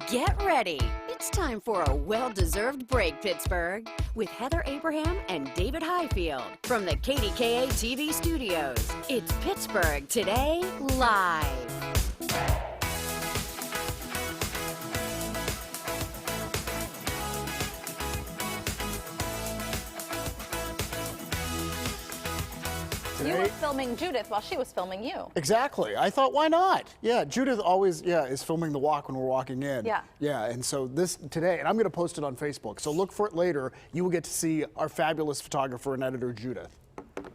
Get ready. It's time for a well-deserved break, Pittsburgh, with Heather Abraham and David Highfield from the KDKA TV studios. It's Pittsburgh Today Live. You were filming Judith while she was filming you. Exactly. I thought, why not? Yeah, Judith always, is filming the walk when we're walking in. Yeah. Yeah, and so this today, and I'm going to post it on Facebook, so look for it later. You will get to see our fabulous photographer and editor, Judith.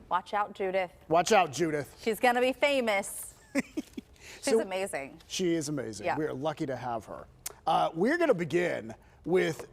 Watch out, Judith. Watch out, Judith. She's going to be famous. She's amazing. She is amazing. Yeah. We are lucky to have her. We're going to begin with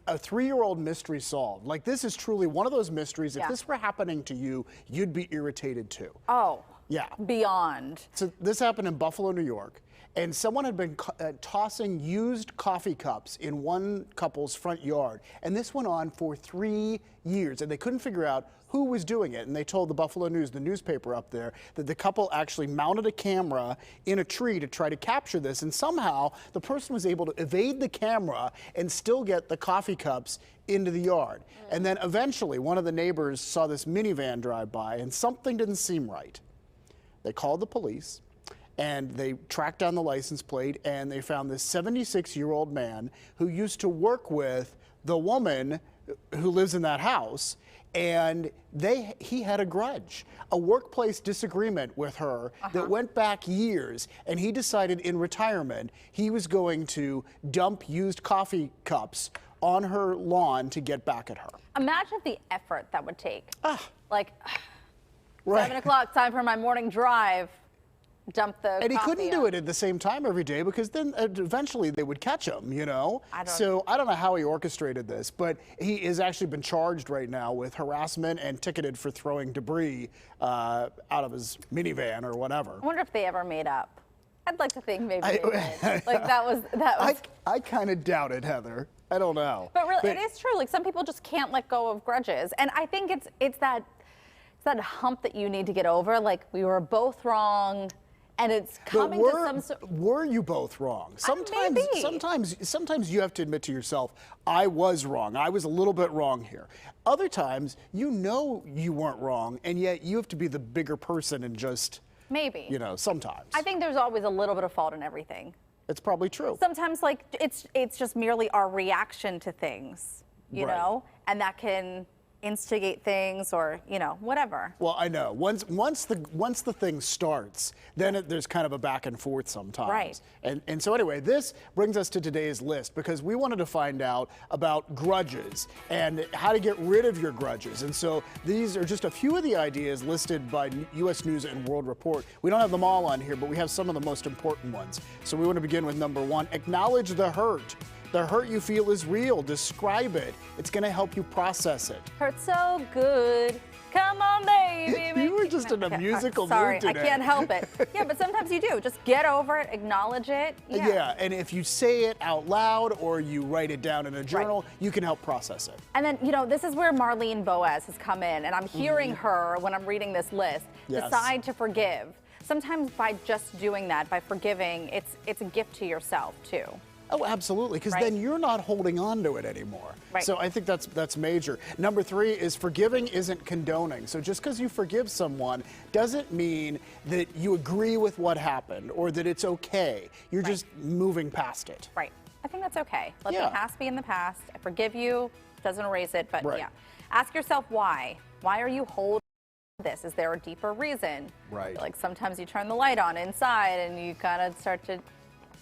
a 3-year-old mystery solved. Like, this is truly one of those mysteries. If this were happening to you, you'd be irritated too. Oh. Yeah. Beyond. So this happened in Buffalo, New York, and someone had been tossing used coffee cups in one couple's front yard, and this went on for 3 years, and they couldn't figure out who was doing it. And they told the Buffalo News, the newspaper up there, that the couple actually mounted a camera in a tree to try to capture this, and somehow the person was able to evade the camera and still get the coffee cups into the yard. And then eventually one of the neighbors saw this minivan drive by, and something didn't seem right. They called the police, and they tracked down the license plate, and they found this 76-year-old man who used to work with the woman who lives in that house, and he had a grudge, a workplace disagreement with her that went back years, and he decided in retirement he was going to dump used coffee cups on her lawn to get back at her. Imagine the effort that would take. Like, Right. 7 o'clock, time for my morning drive. Dump the And he coffee couldn't do it at the same time every day, because then eventually they would catch him, you know? So I don't know how he orchestrated this, but he has actually been charged right now with harassment and ticketed for throwing debris out of his minivan or whatever. I wonder if they ever made up. I'd like to think maybe they did. Like, that was. I kind of doubt it, Heather. I don't know. But really, it is true. Like, some people just can't let go of grudges. And I think it's that hump that you need to get over. Like, we were both wrong. And it's coming to some sort. Were you both wrong? Sometimes, maybe. sometimes you have to admit to yourself, I was wrong. I was a little bit wrong here. Other times, you know you weren't wrong, and yet you have to be the bigger person and just. Maybe. You know, sometimes. I think there's always a little bit of fault in everything. It's probably true. Sometimes, like, it's just merely our reaction to things, you know, and that can instigate things, or whatever. Well, I know once the thing starts, then there's kind of a back and forth sometimes. Right. And so anyway, this brings us to today's list, because we wanted to find out about grudges and how to get rid of your grudges. And so these are just a few of the ideas listed by U.S. News and World Report. We don't have them all on here, but we have some of the most important ones. So we want to begin with number 1. Acknowledge the hurt. The hurt you feel is real. Describe it. It's going to help you process it. Hurts so good. Come on, baby. You were just in a musical sorry, mood today. I can't help it. Yeah, but sometimes you do. Just get over it, acknowledge it. Yeah, and if you say it out loud or you write it down in a journal, you can help process it. And then, this is where Marlene Boas has come in, and I'm hearing her when I'm reading this list. Decide to forgive. Sometimes by just doing that, by forgiving, it's a gift to yourself too. Oh, absolutely, because then you're not holding on to it anymore. Right. So I think that's major. Number 3 is forgiving isn't condoning. So just because you forgive someone doesn't mean that you agree with what happened or that it's okay. You're just moving past it. Right. I think that's okay. Let the past be in the past. I forgive you. Doesn't erase it, but ask yourself why. Why are you holding this? Is there a deeper reason? Right. Like, sometimes you turn the light on inside and you kind of start to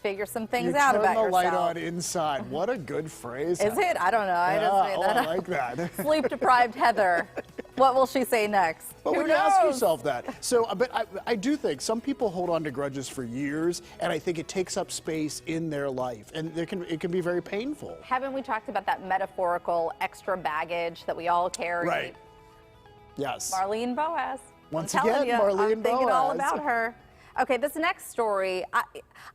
figure some things out about yourself. Turn the light on inside. What a good phrase. Is it? I don't know. I just made that I up. like that. Sleep-deprived Heather. What will she say next? But when you ask yourself that. So, but I do think some people hold on to grudges for years, and I think it takes up space in their life, and it can be very painful. Haven't we talked about that metaphorical extra baggage that we all carry? Right. Yes. Marlene Boas. Once again, Marlene I'm thinking all about her. Okay, this next story,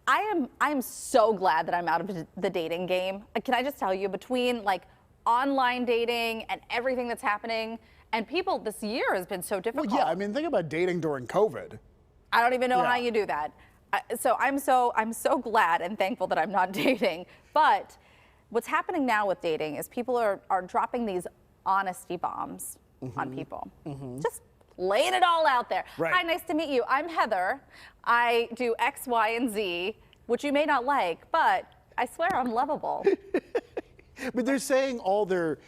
I am so glad that I'm out of the dating game. Can I just tell you, between like online dating and everything that's happening, and people, this year has been so difficult. Well, yeah, I mean, think about dating during COVID. I don't even know how you do that. So I'm so glad and thankful that I'm not dating. But what's happening now with dating is people are dropping these honesty bombs on people. Just laying it all out there. Right. Hi, nice to meet you. I'm Heather. I do X, Y, and Z, which you may not like, but I swear I'm lovable. But they're saying all their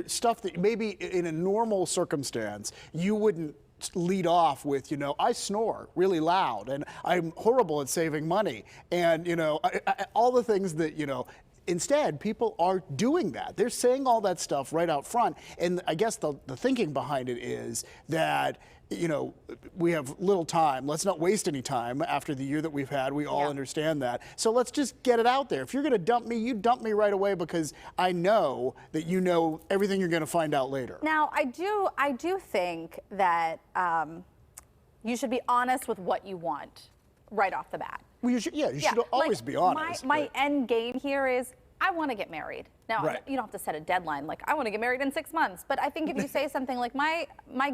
stuff that maybe in a normal circumstance you wouldn't lead off with, you know, I snore really loud and I'm horrible at saving money, and, you know, all the things that, you know. Instead, people are doing that. They're saying all that stuff right out front. And I guess the thinking behind it is that, you know, we have little time. Let's not waste any time after the year that we've had. We all understand that. So let's just get it out there. If you're going to dump me, you dump me right away, because I know that you know everything you're going to find out later. Now, I do think that you should be honest with what you want right off the bat. Well, you should, you should always be honest. My end game here is I want to get married. Now, you don't have to set a deadline like I want to get married in 6 months. But I think if you say something like my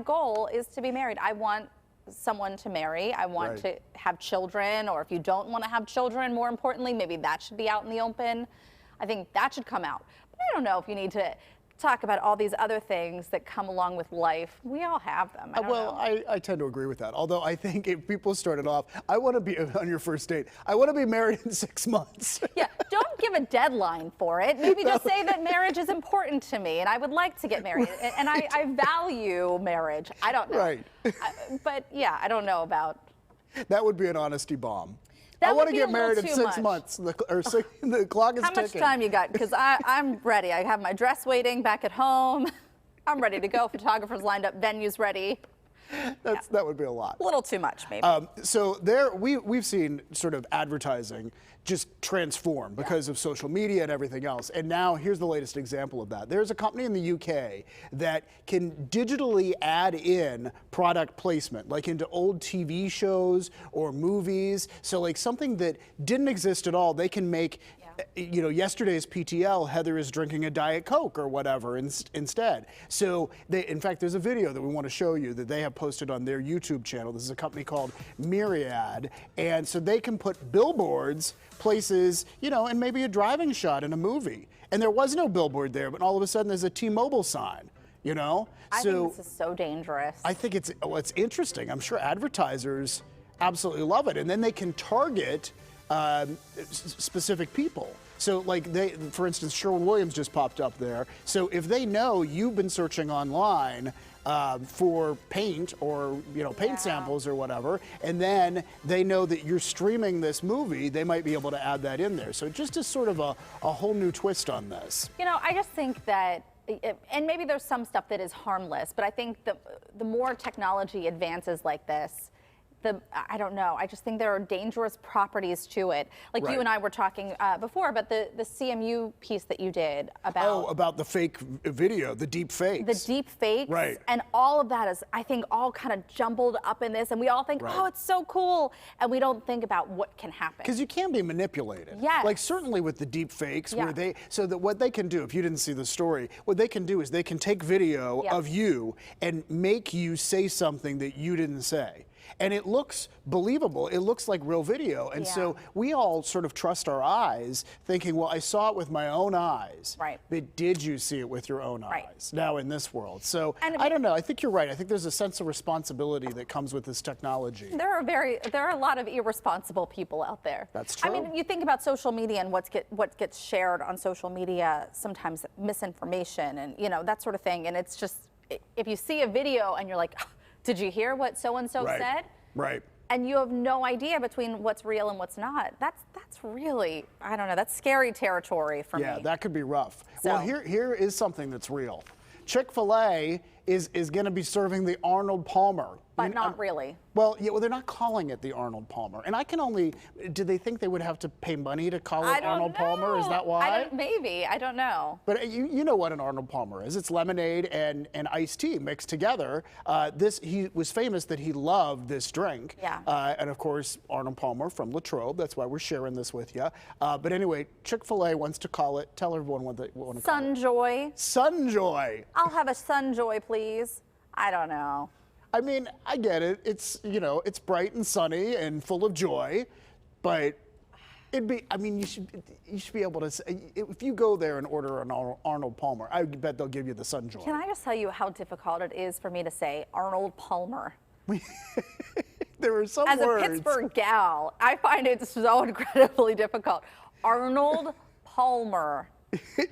goal is to be married, I want someone to marry. I want to have children, or if you don't want to have children, more importantly, maybe that should be out in the open. I think that should come out. But I don't know if you need to talk about all these other things that come along with life. We all have them. I tend to agree with that. Although I think if people started off, I want to be on your first date, I want to be married in 6 months. Yeah, don't give a deadline for it. Maybe just say that marriage is important to me and I would like to get married and I value marriage. I don't know. Right. But yeah, I don't know about. That would be an honesty bomb. That I want to would be get a married in little 6 too months. The clock is How ticking. much time you got? Because I'm ready. I have my dress waiting back at home. I'm ready to go. Photographers lined up, venues ready. That would be a lot. A little too much, maybe. So we've seen sort of advertising just transform because of social media and everything else. And now here's the latest example of that. There's a company in the UK that can digitally add in product placement, like into old TV shows or movies. So like something that didn't exist at all, they can make, you know, yesterday's PTL, Heather is drinking a Diet Coke or whatever instead. So in fact, there's a video that we want to show you that they have posted on their YouTube channel. This is a company called Myriad. And so they can put billboards places, you know, and maybe a driving shot in a movie. And there was no billboard there, but all of a sudden there's a T-Mobile sign, you know? I think this is so dangerous. I think it's interesting. I'm sure advertisers absolutely love it. And then they can target specific people. So like for instance, Sherwin-Williams just popped up there. So if they know you've been searching online for paint or, you know, paint samples or whatever, and then they know that you're streaming this movie, they might be able to add that in there. So just as sort of a whole new twist on this. You know, I just think that, and maybe there's some stuff that is harmless, but I think the more technology advances like this, I don't know. I just think there are dangerous properties to it. Like you and I were talking before about the CMU piece that you did about. Oh, about the fake video, the deep fakes. The deep fakes. Right. And all of that is, I think, all kind of jumbled up in this. And we all think, oh, it's so cool. And we don't think about what can happen. Because you can be manipulated. Yes. Like certainly with the deep fakes, where so that what they can do, if you didn't see the story, what they can do is they can take video of you and make you say something that you didn't say. And it looks believable. It looks like real video. And so we all sort of trust our eyes, thinking, well, I saw it with my own eyes. Right. But did you see it with your own eyes now in this world? So I don't know. I think you're right. I think there's a sense of responsibility that comes with this technology. There are a lot of irresponsible people out there. That's true. I mean, you think about social media and what gets shared on social media, sometimes misinformation and, you know, that sort of thing. And it's just, if you see a video and you're like, did you hear what so-and-so said? Right. And you have no idea between what's real and what's not. That's really, I don't know, that's scary territory for me. Yeah, that could be rough. So. Well, here is something that's real. Chick-fil-A is going to be serving the Arnold Palmer. But not really. Well, yeah, well, they're not calling it the Arnold Palmer. And I can only, do they think they would have to pay money to call it Arnold Palmer? Is that why? Maybe, I don't know. But you know what an Arnold Palmer is. It's lemonade and iced tea mixed together. He was famous that he loved this drink. Yeah. And of course, Arnold Palmer from Latrobe. That's why we're sharing this with you. But anyway, Chick-fil-A wants to call it, tell everyone what they want to call it. Sunjoy. Sunjoy. I'll have a Sunjoy, please. I don't know. I mean, I get it. It's, you know, it's bright and sunny and full of joy. but it'd be, I mean, you should be able to, if you go there and order an Arnold Palmer, I bet they'll give you the Sunjoy. Can I just tell you how difficult it is for me to say Arnold Palmer? There are some As words. a Pittsburgh gal, I find it so incredibly difficult. Arnold Palmer.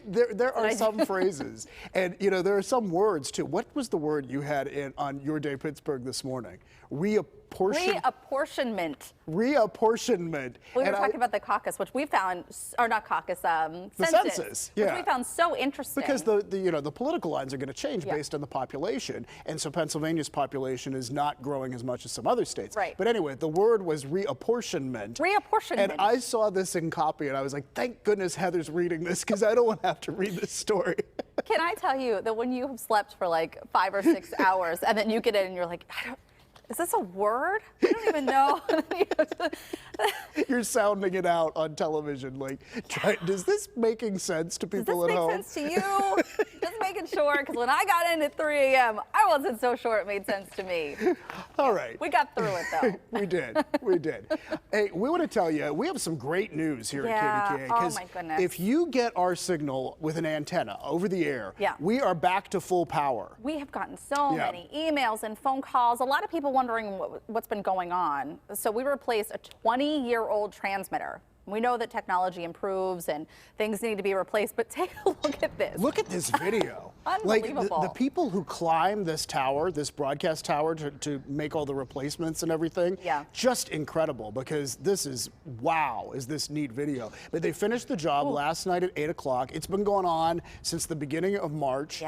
There are some phrases, and there are some words too. What was the word you had on Your Day Pittsburgh this morning? Reapportionment. Reapportionment. We were talking about the caucus, which we found, or not caucus, the census, which we found so interesting. Because the political lines are going to change based on the population, and so Pennsylvania's population is not growing as much as some other states. Right. But anyway, the word was reapportionment. Reapportionment. And I saw this in copy, and I was like, thank goodness Heather's reading this, because I don't want to have to read this story. Can I tell you that when you have slept for like 5 or 6 hours, and then you get in and you're like, is this a word? I don't even know. You're sounding it out on television, like, is this making sense to people at home? Does this make sense to you? Just making sure, because when I got in at 3 a.m., I wasn't so sure it made sense to me. All right. We got through it, though. We did. We did. Hey, we want to tell you, we have some great news here at KDKA. Oh, my goodness. If you get our signal with an antenna over the air, we are back to full power. We have gotten so many emails and phone calls. A lot of people wondering what's been going on. So we replaced a 20-year-old transmitter. We know that technology improves and things need to be replaced, but take a look at this. Look at this video. Unbelievable. Like the people who climb this tower, this broadcast tower, to make all the replacements and everything, just incredible, because this is, wow, is this neat video. But they finished the job last night at 8 o'clock. It's been going on since the beginning of March.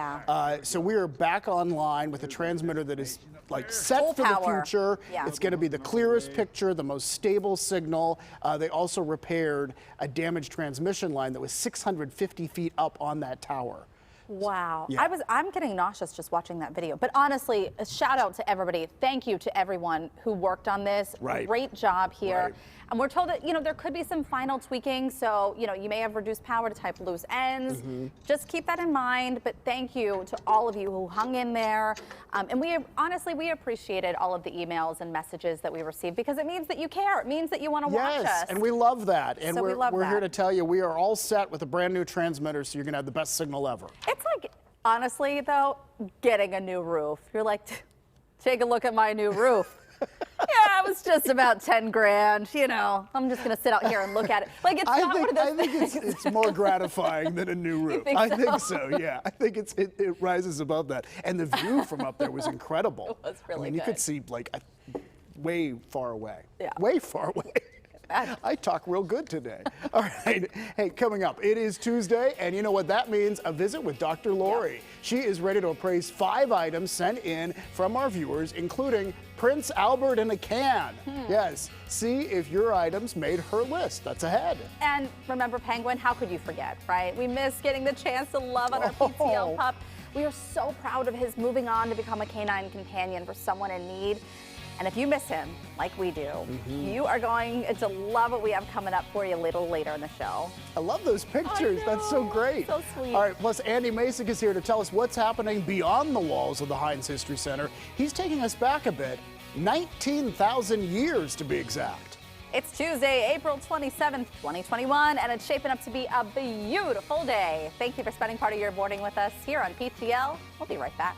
So we are back online with a transmitter that is like set for the future. It's going to be the clearest picture, the most stable signal. They also repaired a damaged transmission line that was 650 feet up on that tower. Wow. I'm getting nauseous just watching that video. But honestly, a shout out to everybody. Thank you to everyone who worked on this. Great job here. And we're told that, there could be some final tweaking. So, you may have reduced power to type loose ends. Just keep that in mind. But thank you to all of you who hung in there. And we appreciated all of the emails and messages that we received, because it means that you care. It means that you want to watch us. And we love that. And so we're here to tell you we are all set with a brand new transmitter, so you're going to have the best signal ever. It's like, honestly, though, getting a new roof. You're like, take a look at my new roof. Yeah, it was just about 10 grand. I'm just going to sit out here and look at it. Like, it's not one of those things. It's more gratifying than a new roof. I think so, yeah. I think it rises above that. And the view from up there was incredible. It was really good. You could see, like, way far away. Way far away. I talk real good today. All right. Hey, coming up, it is Tuesday, and you know what that means? A visit with Dr. Lori. She is ready to appraise 5 items sent in from our viewers, including Prince Albert in a can. Yes. See if your items made her list. That's ahead. And remember Penguin? How could you forget, right? We miss getting the chance to love on our PTL pup. We are so proud of his moving on to become a canine companion for someone in need. And if you miss him, like we do, you are going to love what we have coming up for you a little later in the show. I love those pictures. That's so great. So sweet. All right, plus Andy Masick is here to tell us what's happening beyond the walls of the Heinz History Center. He's taking us back a bit, 19,000 years to be exact. It's Tuesday, April 27th, 2021, and it's shaping up to be a beautiful day. Thank you for spending part of your morning with us here on PTL. We'll be right back.